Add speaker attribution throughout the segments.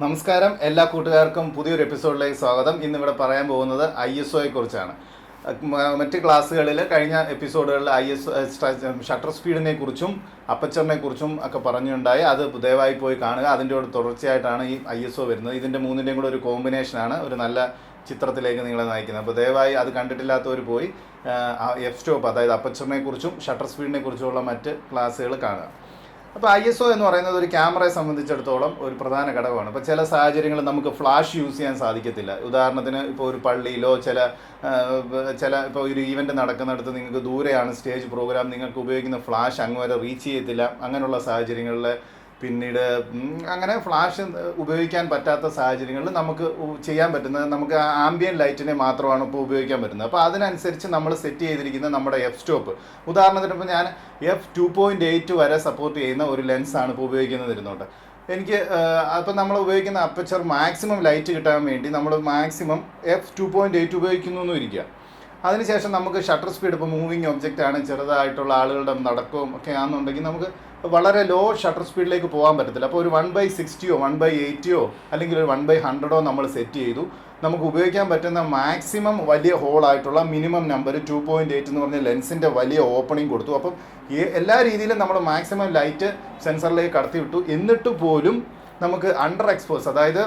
Speaker 1: നമസ്കാരം, എല്ലാ കൂട്ടുകാർക്കും പുതിയൊരു എപ്പിസോഡിലേക്ക് സ്വാഗതം. ഇന്നിവിടെ പറയാൻ പോകുന്നത് ISOയെ കുറിച്ചാണ്. മറ്റ് ക്ലാസ്സുകളിൽ കഴിഞ്ഞ എപ്പിസോഡുകളിൽ ഷട്ടർ സ്പീഡിനെ കുറിച്ചും അപ്പച്ചറിനെ കുറിച്ചും ഒക്കെ പറഞ്ഞുണ്ടായി. അത് ദയവായി പോയി കാണുക. അതിൻ്റെ ഒരു തുടർച്ചയായിട്ടാണ് ഈ ISO വരുന്നത്. ഇതിൻ്റെ മൂന്നിൻ്റെയും കൂടെ ഒരു കോമ്പിനേഷനാണ് ഒരു നല്ല ചിത്രത്തിലേക്ക് നിങ്ങളെ നയിക്കുന്നത്. അപ്പോൾ ദയവായി അത് കണ്ടിട്ടില്ലാത്തവർ പോയി എഫ് സ്റ്റോപ്പ്, അതായത് അപ്പച്ചറിനെ കുറിച്ചും ഷട്ടർ സ്പീഡിനെ കുറിച്ചുമുള്ള മറ്റ് ക്ലാസ്സുകൾ കാണുക. അപ്പോൾ ISO എന്ന് പറയുന്നത് ഒരു ക്യാമറയെ സംബന്ധിച്ചിടത്തോളം ഒരു പ്രധാന ഘടകമാണ്. ഇപ്പോൾ ചില സാഹചര്യങ്ങളിൽ നമുക്ക് ഫ്ലാഷ് യൂസ് ചെയ്യാൻ സാധിക്കത്തില്ല. ഉദാഹരണത്തിന് ഇപ്പോൾ ഒരു പള്ളിയിലോ ഇപ്പോൾ ഒരു ഈവൻറ്റ് നടക്കുന്നിടത്ത് നിങ്ങൾക്ക് ദൂരെയാണ് സ്റ്റേജ് പ്രോഗ്രാം, നിങ്ങൾക്ക് ഉപയോഗിക്കുന്ന ഫ്ലാഷ് അങ്ങ് വരെ റീച്ച് ചെയ്യത്തില്ല. അങ്ങനെയുള്ള സാഹചര്യങ്ങളിൽ പിന്നീട് അങ്ങനെ ഫ്ലാഷ് ഉപയോഗിക്കാൻ പറ്റാത്ത സാഹചര്യങ്ങളിൽ നമുക്ക് ചെയ്യാൻ പറ്റുന്നത് നമുക്ക് ആംബിയൻ ലൈറ്റിനെ മാത്രമാണ് ഇപ്പോൾ ഉപയോഗിക്കാൻ പറ്റുന്നത്. അപ്പോൾ അതിനനുസരിച്ച് നമ്മൾ സെറ്റ് ചെയ്തിരിക്കുന്ന നമ്മുടെ എഫ് സ്റ്റോപ്പ്, ഉദാഹരണത്തിന് ഇപ്പോൾ ഞാൻ f2.8 വരെ സപ്പോർട്ട് ചെയ്യുന്ന ഒരു ലെൻസാണ് ഇപ്പോൾ ഉപയോഗിക്കുന്നത് ഇരുന്നോട്ട്. എനിക്ക് അപ്പം നമ്മൾ ഉപയോഗിക്കുന്ന അപ്പച്ചർ മാക്സിമം ലൈറ്റ് കിട്ടാൻ വേണ്ടി നമ്മൾ മാക്സിമം f2.8 ഉപയോഗിക്കുന്നു എന്ന് ഇരിക്കുക. അതിനുശേഷം നമുക്ക് ഷട്ടർ സ്പീഡ്, ഇപ്പോൾ മൂവിങ് ഒബ്ജക്റ്റ് ആണ്, ചെറുതായിട്ടുള്ള ആളുകളുടെ നടക്കവും ഒക്കെ ആണെന്നുണ്ടെങ്കിൽ നമുക്ക് വളരെ ലോ ഷട്ടർ സ്പീഡിലേക്ക് പോകാൻ പറ്റത്തില്ല. അപ്പോൾ ഒരു 1/60 1/80 അല്ലെങ്കിൽ ഒരു 1/100 നമ്മൾ സെറ്റ് ചെയ്തു. നമുക്ക് ഉപയോഗിക്കാൻ പറ്റുന്ന മാക്സിമം വലിയ ഹോളായിട്ടുള്ള മിനിമം നമ്പർ 2.8 എന്ന് പറഞ്ഞ ലെൻസിൻ്റെ വലിയ ഓപ്പണിംഗ് കൊടുത്തു. അപ്പം എല്ലാ രീതിയിലും നമ്മൾ മാക്സിമം ലൈറ്റ് സെൻസറിലേക്ക് കടത്തി വിട്ടു. എന്നിട്ട് പോലും നമുക്ക് അണ്ടർ എക്സ്പോസ്, അതായത്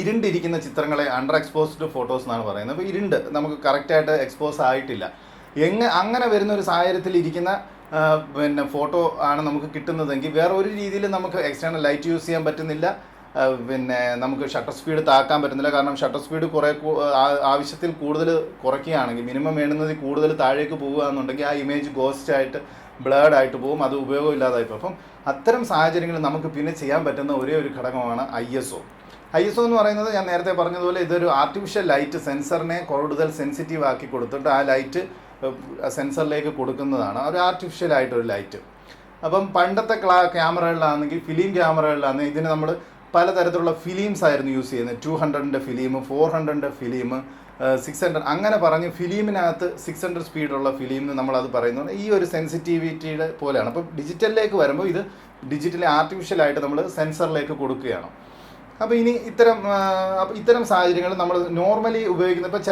Speaker 1: ഇരുണ്ടിരിക്കുന്ന ചിത്രങ്ങളെ അണ്ടർ എക്സ്പോസ്ഡ് ഫോട്ടോസ് എന്നാണ് പറയുന്നത്. അപ്പോൾ ഇരുണ്ട് നമുക്ക് കറക്റ്റായിട്ട് എക്സ്പോസ് ആയിട്ടില്ല. അങ്ങനെ വരുന്ന ഒരു സാഹചര്യത്തിൽ ഇരിക്കുന്ന ഫോട്ടോ ആണ് നമുക്ക് കിട്ടുന്നതെങ്കിൽ വേറെ ഒരു രീതിയിൽ നമുക്ക് എക്സ്റ്റേണൽ ലൈറ്റ് യൂസ് ചെയ്യാൻ പറ്റുന്നില്ല. നമുക്ക് ഷട്ടർ സ്പീഡ് താക്കാൻ പറ്റുന്നില്ല. കാരണം ഷട്ടർ സ്പീഡ് ആവശ്യത്തിൽ കൂടുതൽ കുറയ്ക്കുകയാണെങ്കിൽ, മിനിമം വേണ്ടുന്നതിൽ കൂടുതൽ താഴേക്ക് പോകുകയാണെന്നുണ്ടെങ്കിൽ ആ ഇമേജ് ഗോസ്റ്റായിട്ട് ബ്ലേഡ് ആയിട്ട് പോകും, അത് ഉപയോഗമില്ലാതായി പോകും. അപ്പം അത്തരം സാഹചര്യങ്ങളിൽ നമുക്ക് പിന്നെ ചെയ്യാൻ പറ്റുന്ന ഒരേ ഒരു ഘടകമാണ് ISO എന്ന് പറയുന്നത് ഞാൻ നേരത്തെ പറഞ്ഞതുപോലെ ഇതൊരു ആർട്ടിഫിഷ്യൽ ലൈറ്റ് സെൻസറിനെ കൂടുതൽ സെൻസിറ്റീവ് ആക്കി കൊടുത്തിട്ട് ആ ലൈറ്റ് സെൻസറിലേക്ക് കൊടുക്കുന്നതാണ് ഒരു ആർട്ടിഫിഷ്യലായിട്ടൊരു ലൈറ്റ്. അപ്പം പണ്ടത്തെ ക്യാമറകളിലാണെങ്കിൽ, ഫിലിം ക്യാമറകളിലാണെങ്കിൽ ഇതിന് നമ്മൾ പലതരത്തിലുള്ള ഫിലിംസ് ആയിരുന്നു യൂസ് ചെയ്യുന്നത്. 200ൻ്റെ ഫിലിം, 400ൻ്റെ ഫിലിം, 600 അങ്ങനെ പറഞ്ഞ് ഫിലിമിനകത്ത് 600 സ്പീഡുള്ള ഫിലിം നമ്മളത് പറയുന്നത് ഈ ഒരു സെൻസിറ്റിവിറ്റിയുടെ പോലെയാണ്. അപ്പം ഡിജിറ്റലിലേക്ക് വരുമ്പോൾ ഇത് ഡിജിറ്റലി ആർട്ടിഫിഷ്യലായിട്ട് നമ്മൾ സെൻസറിലേക്ക് കൊടുക്കുകയാണ്. അപ്പോൾ ഇനി ഇത്തരം സാഹചര്യങ്ങൾ നമ്മൾ നോർമലി ഉപയോഗിക്കുന്ന ഇപ്പോൾ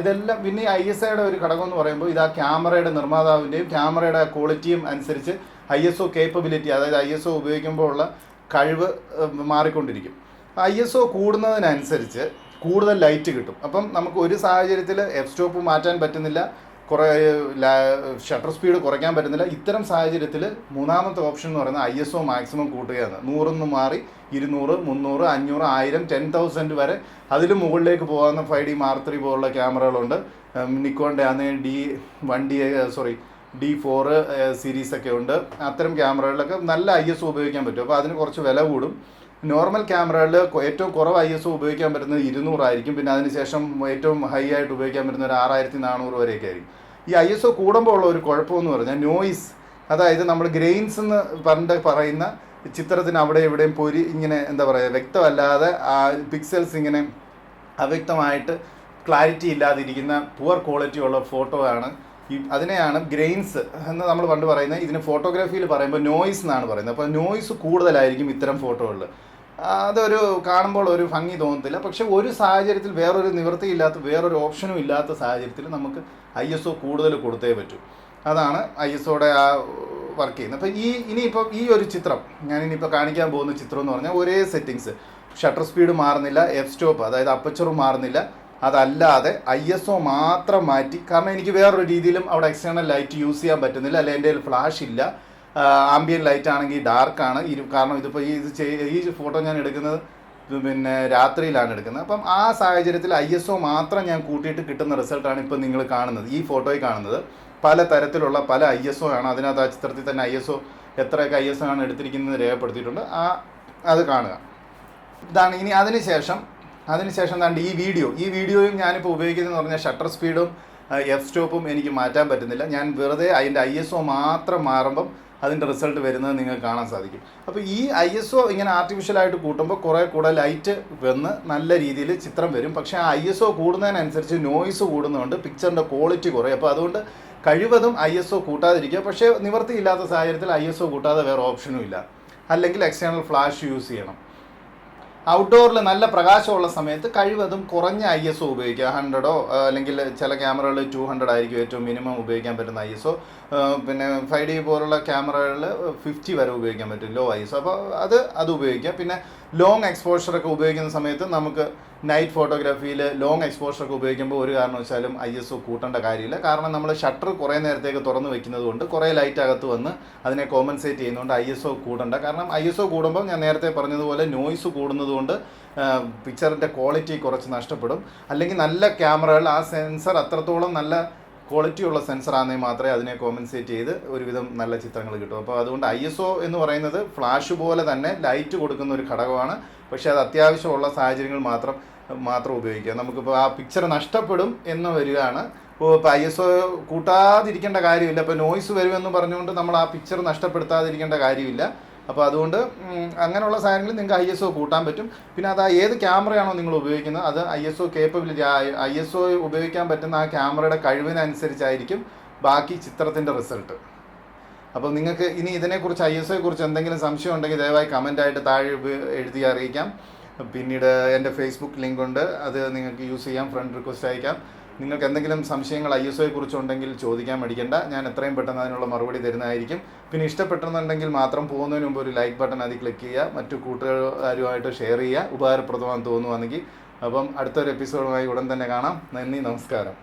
Speaker 1: ഇതെല്ലാം പിന്നെ ISOയുടെ ഒരു ഘടകം എന്ന് പറയുമ്പോൾ ഇത് ആ ക്യാമറയുടെ നിർമ്മാതാവിൻ്റെയും ക്യാമറയുടെ ക്വാളിറ്റിയും അനുസരിച്ച് ISO കേപ്പബിലിറ്റി, അതായത് ISO ഉപയോഗിക്കുമ്പോൾ ഉള്ള കഴിവ് മാറിക്കൊണ്ടിരിക്കും. ISO കൂടുന്നതിനനുസരിച്ച് കൂടുതൽ ലൈറ്റ് കിട്ടും. അപ്പം നമുക്ക് ഒരു സാഹചര്യത്തിൽ എഫ് സ്റ്റോപ്പ് മാറ്റാൻ പറ്റുന്നില്ല, ഷട്ടർ സ്പീഡ് കുറയ്ക്കാൻ പറ്റുന്നില്ല. ഇത്തരം സാഹചര്യത്തിൽ മൂന്നാമത്തെ ഓപ്ഷൻ എന്ന് പറയുന്നത് ISO മാക്സിമം കൂട്ടുകയാണ്. 100 മാറി 200, 300, 500, 1000, 10,000 വരെ അതിലും മുകളിലേക്ക് പോകുന്ന 5D Mark III പോലുള്ള ക്യാമറകളുണ്ട്. നിക്കോണിൻ്റെ ആണെങ്കിൽ D4 സീരീസൊക്കെ ഉണ്ട്. അത്തരം ക്യാമറകളിലൊക്കെ നല്ല ISO ഉപയോഗിക്കാൻ പറ്റും. അപ്പോൾ അതിന് കുറച്ച് വില കൂടും. നോർമൽ ക്യാമറകളിൽ ഏറ്റവും കുറവ് ISO ഉപയോഗിക്കാൻ പറ്റുന്നത് 200 ആയിരിക്കും. പിന്നെ അതിനുശേഷം ഏറ്റവും ഹൈ ആയിട്ട് ഉപയോഗിക്കാൻ പറ്റുന്ന ഒരു 6400 വരെയൊക്കെ ആയിരിക്കും. ഈ ISO കൂടുമ്പോൾ ഉള്ള ഒരു കുഴപ്പമെന്ന് പറഞ്ഞാൽ നോയിസ്, അതായത് നമ്മൾ ഗ്രെയിൻസ് എന്ന് പറയുന്ന ചിത്രത്തിന് അവിടെ ഇവിടെയും ഇങ്ങനെ എന്താ പറയുക, വ്യക്തമല്ലാതെ പിക്സൽസ് ഇങ്ങനെ അവ്യക്തമായിട്ട് ക്ലാരിറ്റി ഇല്ലാതിരിക്കുന്ന പുവർ ക്വാളിറ്റി ഉള്ള ഫോട്ടോ ആണ്. അതിനെയാണ് ഗ്രെയിൻസ് എന്ന് നമ്മൾ പണ്ട് പറയുന്നത്. ഇതിന് ഫോട്ടോഗ്രാഫിയിൽ പറയുമ്പോൾ നോയിസ് എന്നാണ് പറയുന്നത്. അപ്പോൾ നോയിസ് കൂടുതലായിരിക്കും ഇത്തരം ഫോട്ടോകളിൽ. അതൊരു കാണുമ്പോൾ ഒരു ഭംഗി തോന്നത്തില്ല. പക്ഷേ ഒരു സാഹചര്യത്തിൽ വേറൊരു നിവൃത്തിയില്ലാത്ത, വേറൊരു ഓപ്ഷനും ഇല്ലാത്ത സാഹചര്യത്തിൽ നമുക്ക് ISO കൂടുതൽ കൊടുത്തേ പറ്റൂ. അതാണ് ISOയുടെ ആ വർക്ക് ചെയ്യുന്നത്. അപ്പോൾ ഇനിയിപ്പോൾ ഈ ഒരു ചിത്രം ഞാനിനിയിപ്പോൾ കാണിക്കാൻ പോകുന്ന ചിത്രം എന്ന് പറഞ്ഞാൽ ഒരേ സെറ്റിങ്സ്, ഷട്ടർ സ്പീഡ് മാറുന്നില്ല, എഫ് സ്റ്റോപ്പ് അതായത് അപ്പച്ചറും മാറുന്നില്ല, അതല്ലാതെ ISO മാത്രം മാറ്റി. കാരണം എനിക്ക് വേറൊരു രീതിയിലും അവിടെ എക്സ്റ്റേണൽ ലൈറ്റ് യൂസ് ചെയ്യാൻ പറ്റുന്നില്ല, അല്ലെങ്കിൽ എൻ്റെ കയ്യിൽ ഫ്ലാഷ് ഇല്ല. ആംബിയൻ ലൈറ്റ് ആണെങ്കിൽ ഡാർക്കാണ്. കാരണം ഇതിപ്പോൾ ഈ ഫോട്ടോ ഞാൻ എടുക്കുന്നത് രാത്രിയിലാണ് എടുക്കുന്നത്. അപ്പം ആ സാഹചര്യത്തിൽ ISO മാത്രം ഞാൻ കൂട്ടിയിട്ട് കിട്ടുന്ന റിസൾട്ടാണ് ഇപ്പോൾ നിങ്ങൾ കാണുന്നത്. ഈ ഫോട്ടോയിൽ കാണുന്നത് പല തരത്തിലുള്ള പല ISO ആണ്. അതിനകത്ത് ആ ചിത്രത്തിൽ തന്നെ ISO എത്രയൊക്കെ ISO ആണ് എടുത്തിരിക്കുന്നത് രേഖപ്പെടുത്തിയിട്ടുണ്ട്. അത് കാണുക. ഇതാണ്. ഇനി അതിനുശേഷം താണ്ട് ഈ വീഡിയോയും ഞാനിപ്പോൾ ഉപയോഗിക്കുന്നതെന്ന് പറഞ്ഞാൽ ഷട്ടർ സ്പീഡും എഫ് സ്റ്റോപ്പും എനിക്ക് മാറ്റാൻ പറ്റുന്നില്ല. ഞാൻ വെറുതെ അതിൻ്റെ ISO മാത്രം മാറുമ്പം അതിൻ്റെ റിസൾട്ട് വരുന്നത് നിങ്ങൾക്ക് കാണാൻ സാധിക്കും. അപ്പോൾ ഈ ISO ഇങ്ങനെ ആർട്ടിഫിഷ്യലായിട്ട് കൂട്ടുമ്പോൾ കുറേ കൂടെ ലൈറ്റ് വന്ന് നല്ല രീതിയിൽ ചിത്രം വരും. പക്ഷേ ആ ISO കൂടുന്നതിനനുസരിച്ച് നോയ്സ് കൂടുന്നതുകൊണ്ട് പിക്ചറിൻ്റെ ക്വാളിറ്റി കുറയും. അപ്പോൾ അതുകൊണ്ട് കഴിവതും ISO കൂട്ടാതിരിക്കുക. പക്ഷേ നിവൃത്തിയില്ലാത്ത സാഹചര്യത്തിൽ ISO കൂട്ടാതെ വേറെ ഓപ്ഷനും ഇല്ല. അല്ലെങ്കിൽ എക്സ്റ്റേണൽ ഫ്ലാഷ് യൂസ് ചെയ്യണം. ഔട്ട്ഡോറിൽ നല്ല പ്രകാശമുള്ള സമയത്ത് കഴിവതും കുറഞ്ഞ ISO ഉപയോഗിക്കുക. 100 അല്ലെങ്കിൽ ചില ക്യാമറകൾ 200 ആയിരിക്കും ഏറ്റവും മിനിമം ഉപയോഗിക്കാൻ പറ്റുന്ന ISO. പിന്നെ 5D പോലുള്ള ക്യാമറകളിൽ 50 വരെ ഉപയോഗിക്കാൻ പറ്റും ലോ ISO. അപ്പോൾ അത് ഉപയോഗിക്കുക. പിന്നെ ലോങ് എക്സ്പോഷറൊക്കെ ഉപയോഗിക്കുന്ന സമയത്ത് നമുക്ക് നൈറ്റ് ഫോട്ടോഗ്രാഫിയിൽ ലോങ് എക്സ്പോഷറൊക്കെ ഉപയോഗിക്കുമ്പോൾ ഒരു കാരണവശാലും ISO കൂട്ടേണ്ട കാര്യമില്ല. കാരണം നമ്മൾ ഷട്ടർ കുറേ നേരത്തേക്ക് തുറന്ന് വെക്കുന്നത് കൊണ്ട് കുറേ ലൈറ്റ് അകത്ത് വന്ന് അതിനെ കോമ്പൻസേറ്റ് ചെയ്യുന്നതുകൊണ്ട് ISO കൂട്ടണ്ട. കാരണം ISO കൂടുമ്പോൾ ഞാൻ നേരത്തെ പറഞ്ഞതുപോലെ നോയ്സ് കൂടുന്നതുകൊണ്ട് പിക്ചറിൻ്റെ ക്വാളിറ്റി കുറച്ച് നഷ്ടപ്പെടും. അല്ലെങ്കിൽ നല്ല ക്യാമറകൾ ആ സെൻസർ അത്രത്തോളം നല്ല ക്വാളിറ്റിയുള്ള സെൻസർ ആണെങ്കിൽ മാത്രമേ അതിനെ കോമ്പൻസേറ്റ് ചെയ്ത് ഒരുവിധം നല്ല ചിത്രങ്ങൾ കിട്ടും. അപ്പോൾ അതുകൊണ്ട് ISO എന്ന് പറയുന്നത് ഫ്ലാഷ് പോലെ തന്നെ ലൈറ്റ് കൊടുക്കുന്ന ഒരു ഘടകമാണ്. പക്ഷേ അത് അത്യാവശ്യമുള്ള സാഹചര്യങ്ങൾ മാത്രം ഉപയോഗിക്കുക. നമുക്കിപ്പോൾ ആ പിക്ചർ നഷ്ടപ്പെടും എന്ന് വരികയാണ്. ഇപ്പോൾ ISO കൂട്ടാതിരിക്കേണ്ട കാര്യമില്ല. ഇപ്പോൾ നോയ്സ് വരുമെന്ന് പറഞ്ഞുകൊണ്ട് നമ്മൾ ആ പിക്ചർ നഷ്ടപ്പെടുത്താതിരിക്കേണ്ട കാര്യമില്ല. അപ്പോൾ അതുകൊണ്ട് അങ്ങനെയുള്ള സാധനങ്ങളിൽ നിങ്ങൾക്ക് ISO കൂട്ടാൻ പറ്റും. പിന്നെ അത് ഏത് ക്യാമറയാണോ നിങ്ങൾ ഉപയോഗിക്കുന്നത് അത് ISO കേപ്പബിലിറ്റി ISO ഉപയോഗിക്കാൻ പറ്റുന്ന ആ ക്യാമറയുടെ കഴിവിനനുസരിച്ചായിരിക്കും ബാക്കി ചിത്രത്തിൻ്റെ റിസൾട്ട്. അപ്പോൾ നിങ്ങൾക്ക് ഇനി ഇതിനെക്കുറിച്ച് ISOയെക്കുറിച്ച് എന്തെങ്കിലും സംശയം ഉണ്ടെങ്കിൽ ദയവായി കമൻ്റായിട്ട് താഴെ എഴുതി അറിയിക്കാം. പിന്നീട് എൻ്റെ ഫേസ്ബുക്ക് ലിങ്ക് ഉണ്ട്, അത് നിങ്ങൾക്ക് യൂസ് ചെയ്യാം, ഫ്രണ്ട് റിക്വസ്റ്റ് അയക്കാം. നിങ്ങൾക്ക് എന്തെങ്കിലും സംശയങ്ങൾ ISOയെക്കുറിച്ചുണ്ടെങ്കിൽ ചോദിക്കാൻ മടിക്കണ്ട, ഞാൻ എത്രയും പെട്ടെന്ന് അതിനുള്ള മറുപടി തരുന്നതായിരിക്കും. പിന്നെ ഇഷ്ടപ്പെട്ടെന്നുണ്ടെങ്കിൽ മാത്രം പോകുന്നതിന് മുമ്പ് ഒരു ലൈക്ക് ബട്ടൺ അതിൽ ക്ലിക്ക് ചെയ്യുക, മറ്റു കൂട്ടുകാരുമായിട്ട് ഷെയർ ചെയ്യുക, ഉപകാരപ്രദമാണെന്ന് തോന്നുവാണെങ്കിൽ. അപ്പം അടുത്തൊരു എപ്പിസോഡുമായി ഉടൻ തന്നെ കാണാം. നന്ദി, നമസ്കാരം.